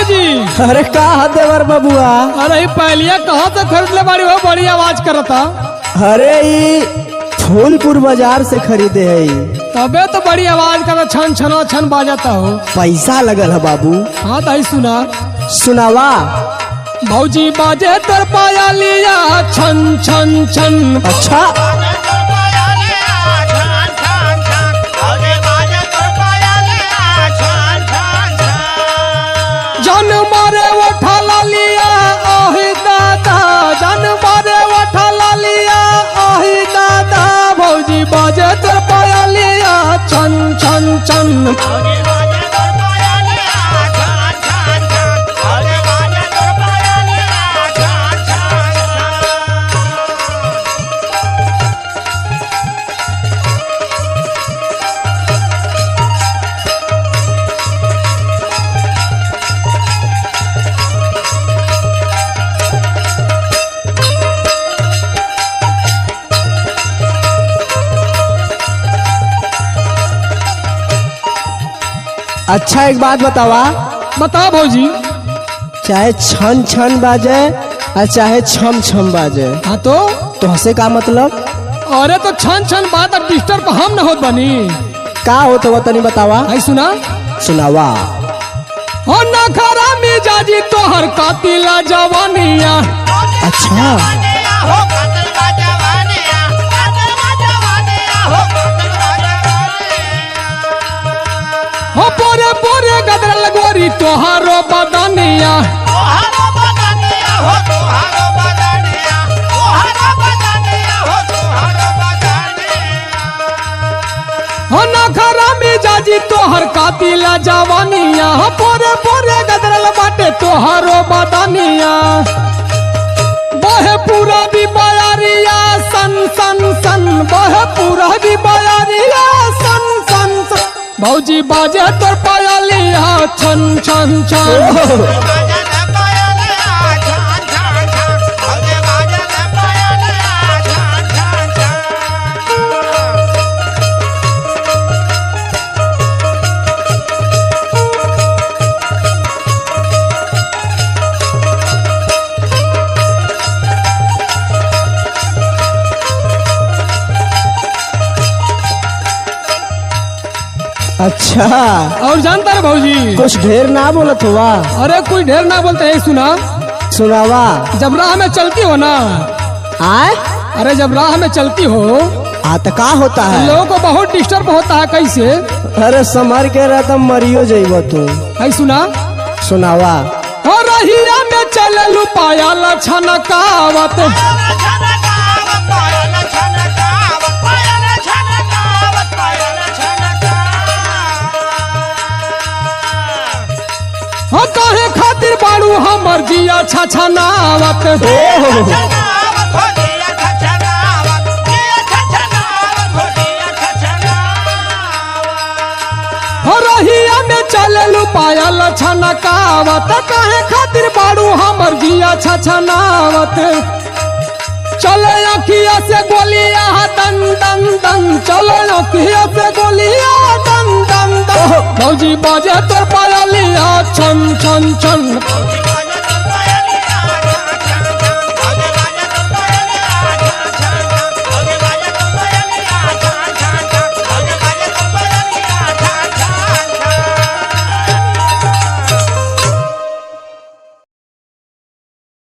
भौजी। अरे का देवर बबुआ। अरे पहलिया कहाँ से खरीद ले बाड़ी हो, बड़ी आवाज करता। अरे ई फूलपुर बाजार से खरीदे है। तबे तो बड़ी आवाज कर छन छना छन बाजाता हो। पैसा लगल है बाबू। हाँ तो सुना सुनावा। भौजी बाजे तर पाया लिया छन छन छन। अच्छा जन मारे उठा ला लिया आही दादा, जन मारे उठा ला लिया आही दादा। भौजी बाजे तर पाया लिया छन छन छन। अच्छा एक बात बतावा। बता भौजी। चाहे छन छन बाजे और चाहे छम छम बाजे, हाँ तो हसे का मतलब? अरे तो छन छन बात अब डिस्टर्ब हम न होत बनी। का हो तो तनी बतावा। आई सुना। सुनावा। हो ना खरा मिजाजी तोहर कातिला जवानिया। अच्छा हो पोरे पोरे गदरल गोरी तोहारो बदनिया। हो ना खरा मिजाजी तोहर कातिला जवानिया। हो पोरे पोरे गदरल बाटे तोहारो बदनिया। बहे पूरा भी बयारिया सन सन सन। बहे पूरा भी बयारिया सन सन सन। भौजी बाजे तोर पाया लिया छन छन छन। अच्छा और जानता है भौजी, कुछ ढेर ना बोलत हुआ। अरे कोई ढेर ना बोलते हैं। सुना। सुनावा। जब राह में चलती हो ना, आए अरे जब राह में चलती हो तो का होता है? लोगों को बहुत डिस्टर्ब होता है। कैसे? अरे समर के रह तो मरियो जइबो तू। है सुना। सुनावा। हो रहिया में चले लू पाया लछन कावत। हो काहे खातिर बाड़ू हमर जिया छछनावत। हो रहिया में चले लू पाया लछन कावत। काहे खातिर बाड़ू हमर जिया छछनावत। चले अखिया से गोलिया दन दन दन। चले अखिया से गोलिया दन दन दन। भौजी बाजे तोर पाया लिया छन छन छन।